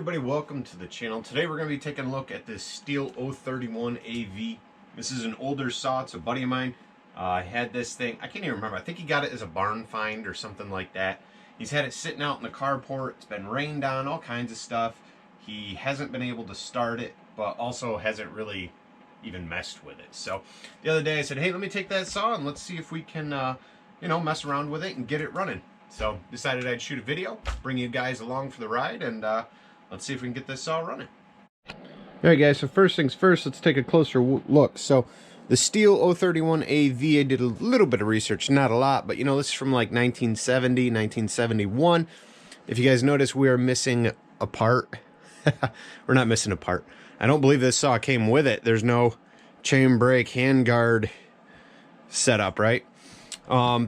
everybody, welcome to the channel. Today we're going to be taking a look at this Stihl 031 AV. This is an older saw. It's a buddy of mine. I had this thing, I can't even remember. I think he got it as a barn find or something like that. He's had it sitting out in the carport. It's been rained on, all kinds of stuff. He hasn't been able to start it, but also hasn't really even messed with it. So the other day I said, hey, let me take that saw and let's see if we can, mess around with it and get it running. So decided I'd shoot a video, bring you guys along for the ride, and let's see if we can get this saw running. Alright guys, so first things first, let's take a closer look. So the Stihl 031 AV, I did a little bit of research, not a lot, but this is from like 1970, 1971. If you guys notice, we are missing a part. We're not missing a part. I don't believe this saw came with it. There's no chain brake handguard setup, right?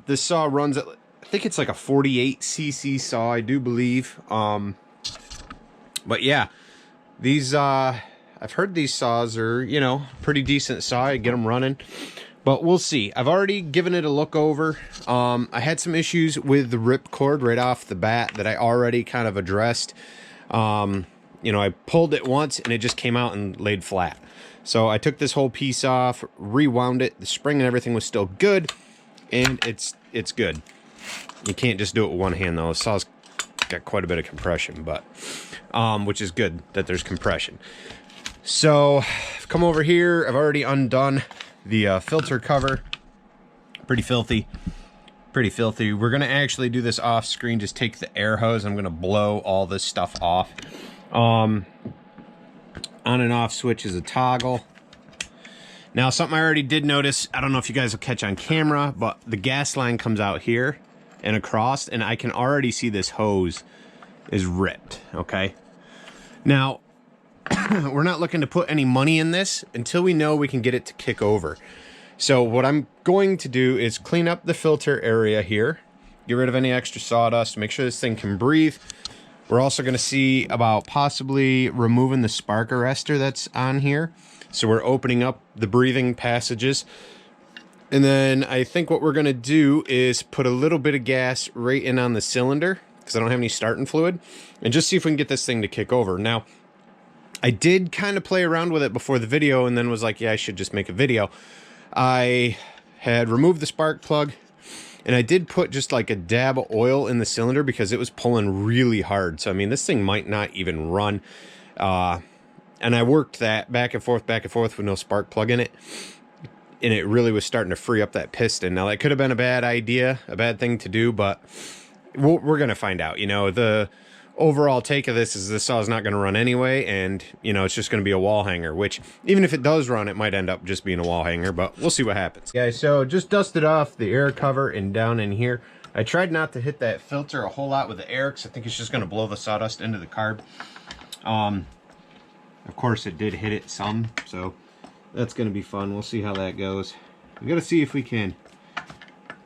This saw runs at, I think it's like a 48cc saw, I do believe. But yeah, these, I've heard these saws are, pretty decent saw. I get them running, but we'll see. I've already given it a look over. I had some issues with the rip cord right off the bat that I already kind of addressed. I pulled it once and it just came out and laid flat. So I took this whole piece off, rewound it. The spring and everything was still good, and it's good. You can't just do it with one hand though. The saw's got quite a bit of compression, but which is good that there's compression. So I've come over here. I've already undone the filter cover. Pretty filthy. We're gonna actually do this off screen. Just take the air hose. I'm gonna blow all this stuff off. On and off switch is a toggle. Now, something I already did notice, I don't know if you guys will catch on camera, but the gas line comes out here and across, and I can already see this hose is ripped, okay? Now, we're not looking to put any money in this until we know we can get it to kick over. So what I'm going to do is clean up the filter area here, get rid of any extra sawdust, make sure this thing can breathe. We're also going to see about possibly removing the spark arrestor that's on here. So we're opening up the breathing passages. And then I think what we're going to do is put a little bit of gas right in on the cylinder, because I don't have any starting fluid, and just see if we can get this thing to kick over. Now, I did kind of play around with it before the video and then was like, yeah, I should just make a video. I had removed the spark plug, and I did put just like a dab of oil in the cylinder because it was pulling really hard. So, I mean, this thing might not even run. And I worked that back and forth with no spark plug in it. And it really was starting to free up that piston. Now, that could have been a bad idea, a bad thing to do, but we're going to find out. The overall take of this is this saw is not going to run anyway, and, it's just going to be a wall hanger, which, even if it does run, it might end up just being a wall hanger, but we'll see what happens. Guys, so just dusted off the air cover and down in here. I tried not to hit that filter a whole lot with the air, because I think it's just going to blow the sawdust into the carb. Of course, it did hit it some, so that's going to be fun. We'll see how that goes. We got to see if we can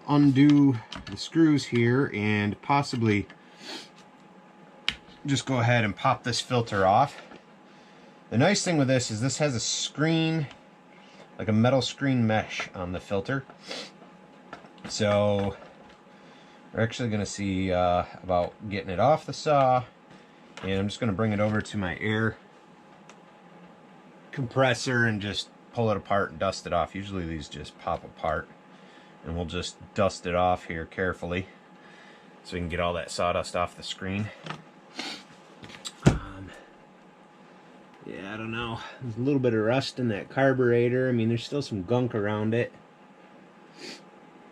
undo the screws here and possibly just go ahead and pop this filter off. The nice thing with this is this has a screen, like a metal screen mesh on the filter. So we're actually going to see about getting it off the saw, and I'm just going to bring it over to my air compressor and just pull it apart and dust it off. Usually these just pop apart, and we'll just dust it off here carefully so we can get all that sawdust off the screen. Yeah, I don't know. There's a little bit of rust in that carburetor. I mean, there's still some gunk around it.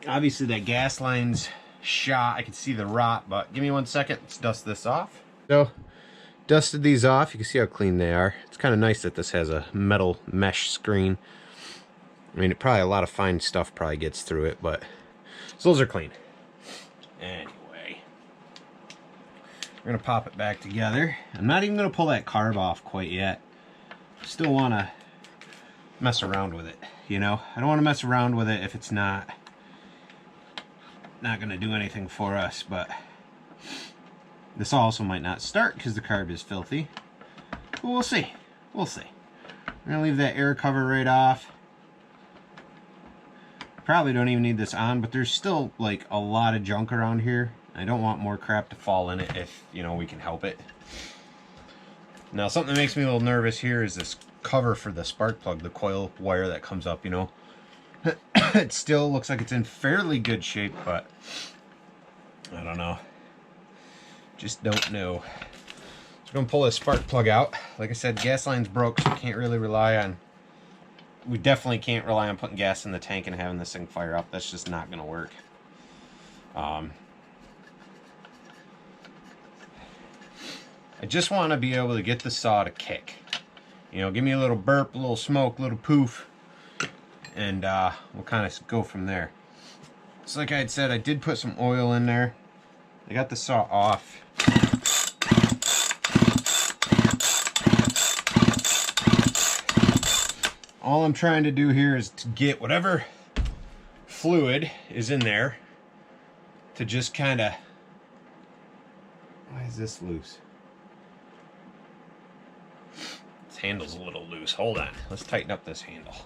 Obviously that gas line's shot. I can see the rot, but give me 1 second. Let's dust this off. So, dusted these off. You can see how clean they are. It's kind of nice that this has a metal mesh screen. I mean, a lot of fine stuff probably gets through it, but so those are clean. Anyway, we're gonna pop it back together. I'm not even gonna pull that carb off quite yet. Still want to mess around with it. I don't want to mess around with it if it's not gonna do anything for us, but this also might not start because the carb is filthy. But we'll see. We'll see. We're going to leave that air cover right off. Probably don't even need this on, but there's still like a lot of junk around here. I don't want more crap to fall in it if, we can help it. Now, something that makes me a little nervous here is this cover for the spark plug, the coil wire that comes up, you know. It still looks like it's in fairly good shape, but I don't know. Just don't know. So I'm going to pull this spark plug out. Like I said, gas line's broke, so we can't really rely on... We definitely can't rely on putting gas in the tank and having this thing fire up. That's just not going to work. I just want to be able to get the saw to kick. You know, give me a little burp, a little smoke, a little poof, and we'll kind of go from there. So like I had said, I did put some oil in there. I got the saw off. All I'm trying to do here is to get whatever fluid is in there to just kind of... Why is this loose? This handle's a little loose. Hold on. Let's tighten up this handle.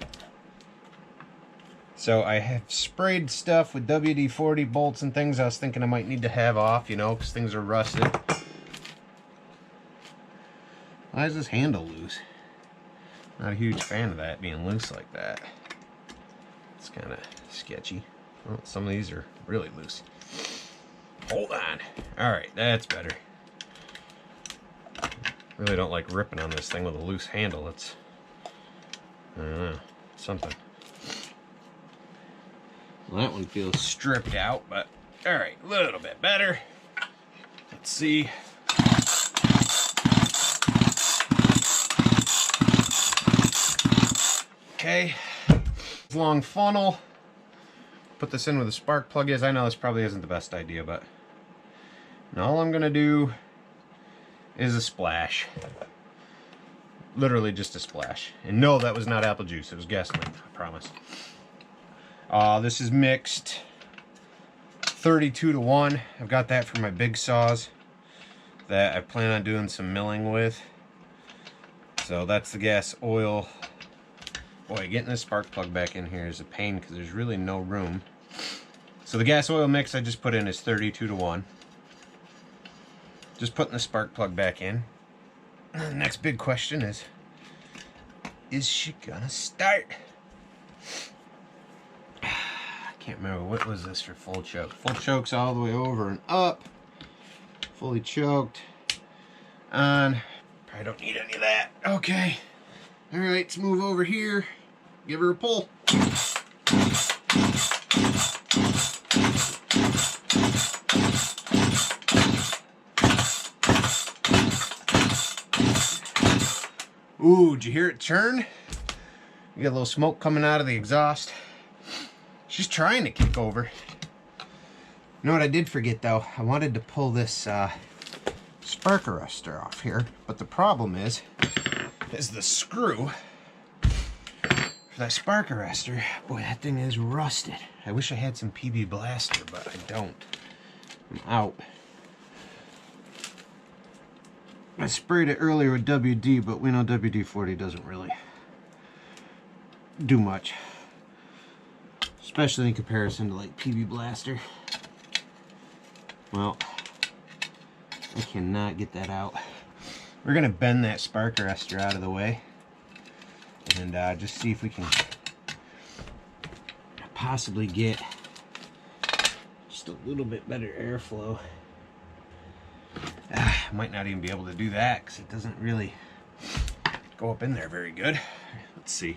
So I have sprayed stuff with WD-40 bolts and things I was thinking I might need to have off, you know, because things are rusted. Why is this handle loose? Not a huge fan of that being loose like that. It's kind of sketchy. Well, some of these are really loose. Hold on. Alright, that's better. Really don't like ripping on this thing with a loose handle. It's, I don't know, something. Well, that one feels stripped out, but alright, a little bit better. Let's see. Okay, long funnel. Put this in where the spark plug is. I know this probably isn't the best idea, but now all I'm gonna do is a splash. Literally just a splash. And no, that was not apple juice. It was gasoline, I promise. This is mixed 32-to-1. I've got that for my big saws that I plan on doing some milling with. So that's the gas oil. Boy, getting this spark plug back in here is a pain because there's really no room. So the gas oil mix I just put in is 32-to-1. Just putting the spark plug back in. And the next big question is she gonna start? I can't remember, what was this for full choke? Full choke's all the way over and up. Fully choked. On. Probably don't need any of that. Okay. Alright, let's move over here. Give her a pull. Ooh, did you hear it churn? You got a little smoke coming out of the exhaust. She's trying to kick over. You know what I did forget though? I wanted to pull this spark arrestor off here, but the problem is the screw for that spark arrestor. Boy, that thing is rusted. I wish I had some PB Blaster, but I don't. I'm out. I sprayed it earlier with WD, but we know WD-40 doesn't really do much, especially in comparison to like PB Blaster. Well, I cannot get that out. We're gonna bend that spark arrestor out of the way and just see if we can possibly get just a little bit better airflow. Might not even be able to do that because it doesn't really go up in there very good. Let's see.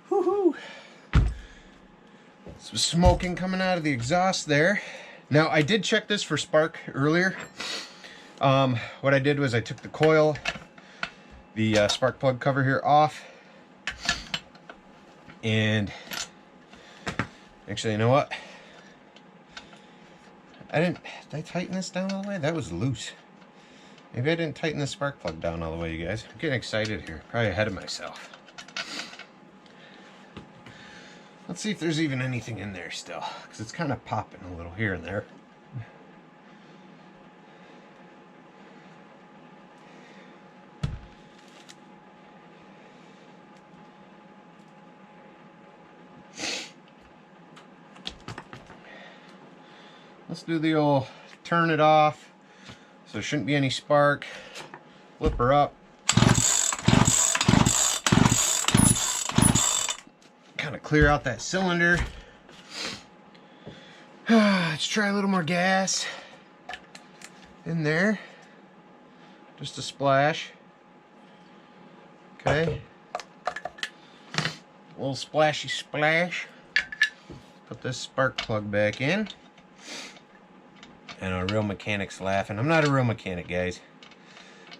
Woohoo! Some smoking coming out of the exhaust there. Now I did check this for spark earlier. What I did was I took the coil, the spark plug cover here off, and actually, you know what? Did I tighten this down all the way? That was loose. Maybe I didn't tighten the spark plug down all the way, you guys. I'm getting excited here. Probably ahead of myself. Let's see if there's even anything in there still, because it's kind of popping a little here and there. let's do the old turn it off. So there shouldn't be any spark. Flip her up. Kind of clear out that cylinder. Let's try a little more gas in there. Just a splash. Okay. A little splashy splash. Put this spark plug back in. And a real mechanic's laughing. I'm not a real mechanic, guys.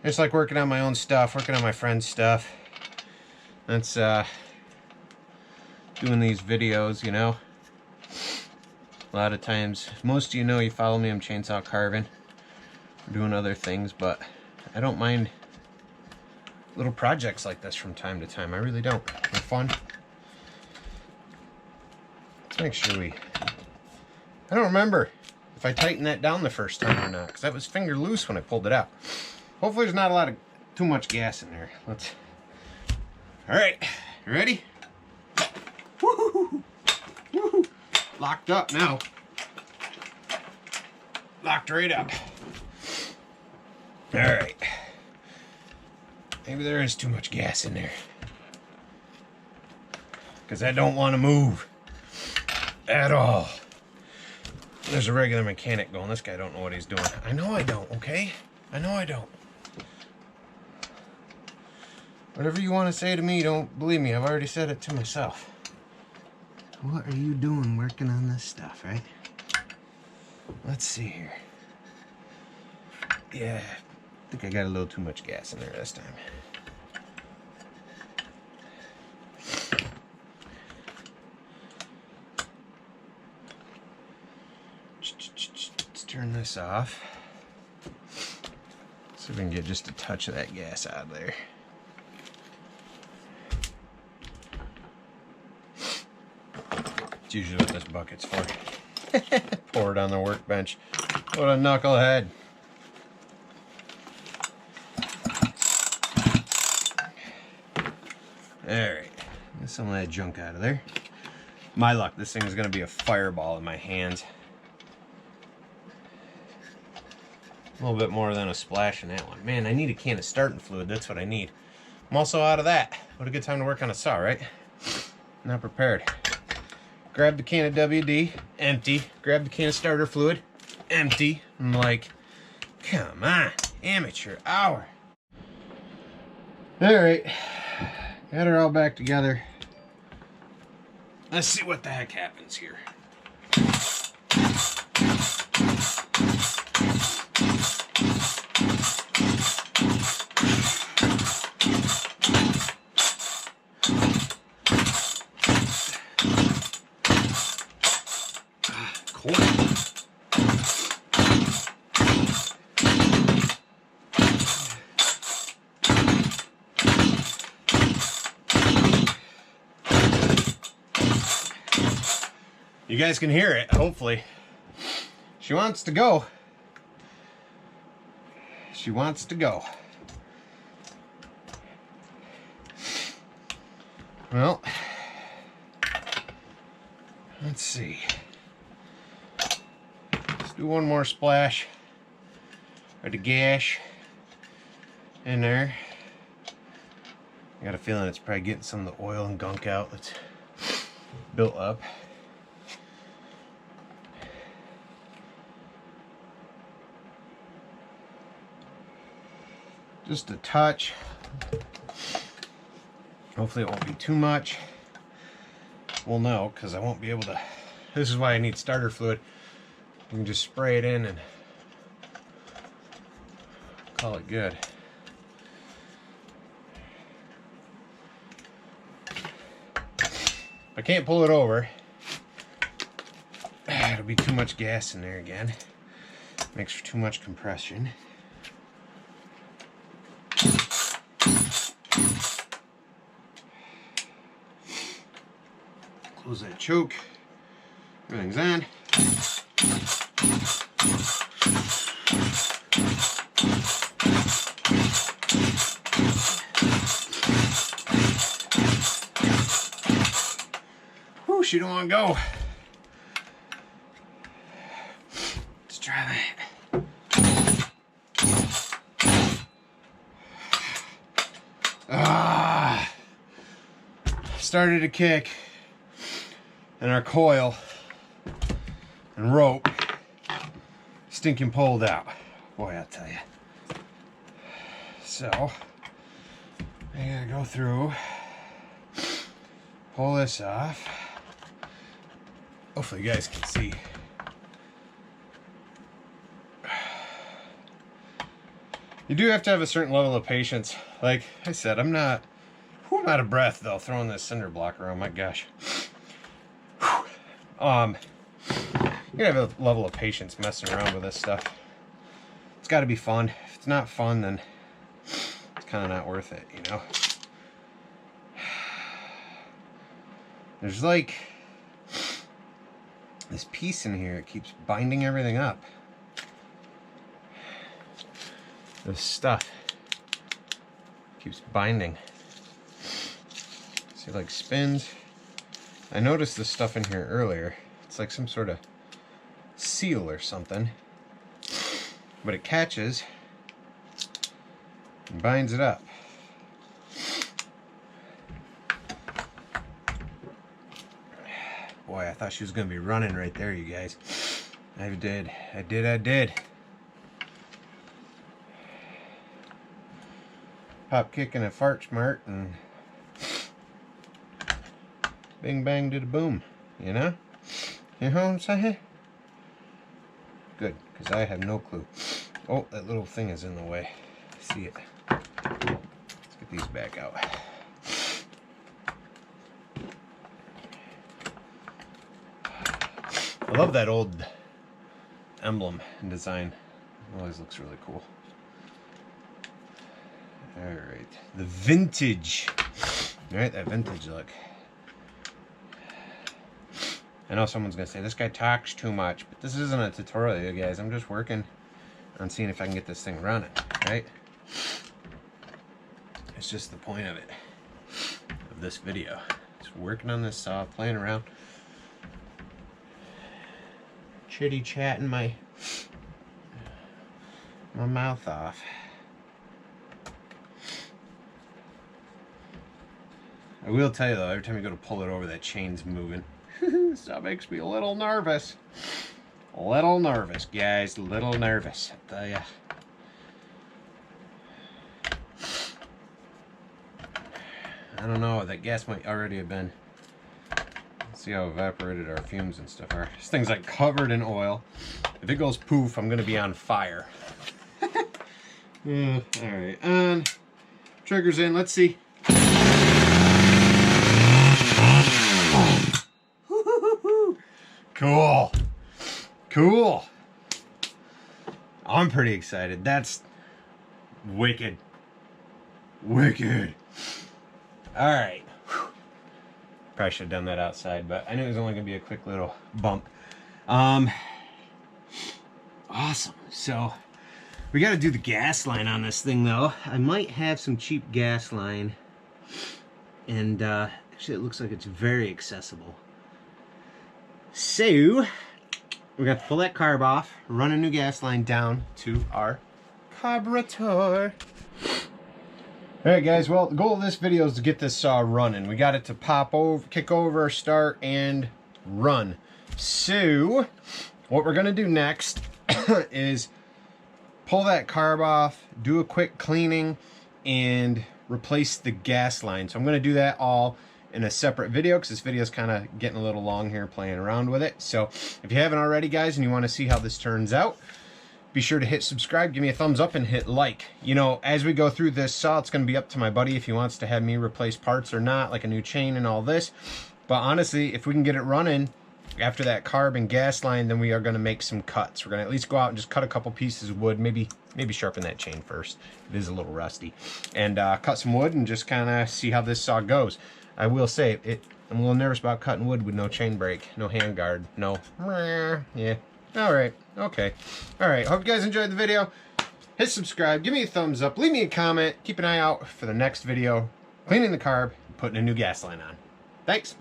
I just like working on my own stuff, working on my friend's stuff. That's doing these videos, you know. A lot of times, most of you know, you follow me, I'm chainsaw carving. I'm doing other things, but I don't mind little projects like this from time to time. I really don't. They're fun. Let's make sure we... I don't remember if I tightened that down the first time or not, because that was finger loose when I pulled it out. Hopefully there's not a lot of too much gas in there. Let's... Alright, you ready? Woo-hoo-hoo. Woo-hoo. Locked up now. Locked right up. Alright. Maybe there is too much gas in there. Because I don't want to move. At all. There's a regular mechanic going, this guy don't know what he's doing. I know I don't, okay? I know I don't. Whatever you want to say to me, don't believe me. I've already said it to myself. What are you doing working on this stuff, right? Let's see here. Yeah, I think I got a little too much gas in there this time. Let's turn this off. See if we can get just a touch of that gas out of there. It's usually what this bucket's for. Pour it on the workbench. What a knucklehead. Alright, get some of that junk out of there. My luck, this thing is going to be a fireball in my hands. A little bit more than a splash in that one. Man, I need a can of starting fluid. That's what I need. I'm also out of that. What a good time to work on a saw, right? Not prepared. Grab the can of WD, empty. Grab the can of starter fluid, empty. I'm like, come on, amateur hour. Alright, got her all back together. Let's see what the heck happens here. You guys can hear it, hopefully. She wants to go. She wants to go. Well, let's see. Let's do one more splash or the gash in there. I got a feeling it's probably getting some of the oil and gunk out that's built up. Just a touch. Hopefully it won't be too much. We'll know, because I won't be able to. This is why I need starter fluid. You can just spray it in and call it good. I can't pull it over. It'll be too much gas in there again. Makes for too much compression. Close that choke. Everything's on. Whew, she don't want to go. Started to kick, and our coil and rope stinking pulled out. Boy, I'll tell you. So I gotta go through, pull this off. Hopefully you guys can see. You do have to have a certain level of patience. Like I said, I'm out of breath though, throwing this cinder block around. My gosh. You gotta have a level of patience messing around with this stuff. It's got to be fun. If it's not fun, then it's kind of not worth it, you know. There's like this piece in here that keeps binding everything up. This stuff keeps binding. See, like spins. I noticed this stuff in here earlier. It's like some sort of seal or something, but it catches and binds it up. Boy, I thought she was going to be running right there, you guys. I did. Pop kicking a fart smart and bing bang to the boom, you know? You know what I'm saying? Good, because I have no clue. Oh, that little thing is in the way. I see it. Let's get these back out. I love that old emblem and design. It always looks really cool. Alright, the vintage. Alright, that vintage look. I know someone's going to say, this guy talks too much, but this isn't a tutorial, you guys. I'm just working on seeing if I can get this thing running, right? It's just the point of it, of this video. Just working on this saw, playing around. Chitty chatting my mouth off. I will tell you though, every time you go to pull it over, that chain's moving. So that makes me a little nervous. A little nervous, guys. A little nervous, I tell ya. I don't know, that gas might already have been. Let's see how evaporated our fumes and stuff are. This thing's like covered in oil. If it goes poof, I'm gonna be on fire. Alright, on. Triggers in, let's see. Cool. Cool. I'm pretty excited. That's wicked. Wicked. Alright. Probably should have done that outside, but I knew it was only going to be a quick little bump. Awesome. So, we got to do the gas line on this thing, though. I might have some cheap gas line. And, actually, it looks like it's very accessible. So, we got to pull that carb off, run a new gas line down to our carburetor. Alright guys, well the goal of this video is to get this saw running. We got it to pop over, kick over, start, and run. So, what we're going to do next is pull that carb off, do a quick cleaning, and replace the gas line. So I'm going to do that all in a separate video because this video is kind of getting a little long here playing around with it. So if you haven't already guys and you want to see how this turns out, be sure to hit subscribe, give me a thumbs up, and hit like. You know, as we go through this saw, it's going to be up to my buddy if he wants to have me replace parts or not, like a new chain and all this. But honestly, if we can get it running after that carb and gas line, then we are going to make some cuts. We're going to at least go out and just cut a couple pieces of wood, maybe sharpen that chain first. It is a little rusty. And cut some wood and just kind of see how this saw goes. I will say, I'm a little nervous about cutting wood with no chain brake, no hand guard, no. Yeah. Alright. Okay. Alright. Hope you guys enjoyed the video. Hit subscribe. Give me a thumbs up. Leave me a comment. Keep an eye out for the next video. Cleaning the carb, putting a new gas line on. Thanks.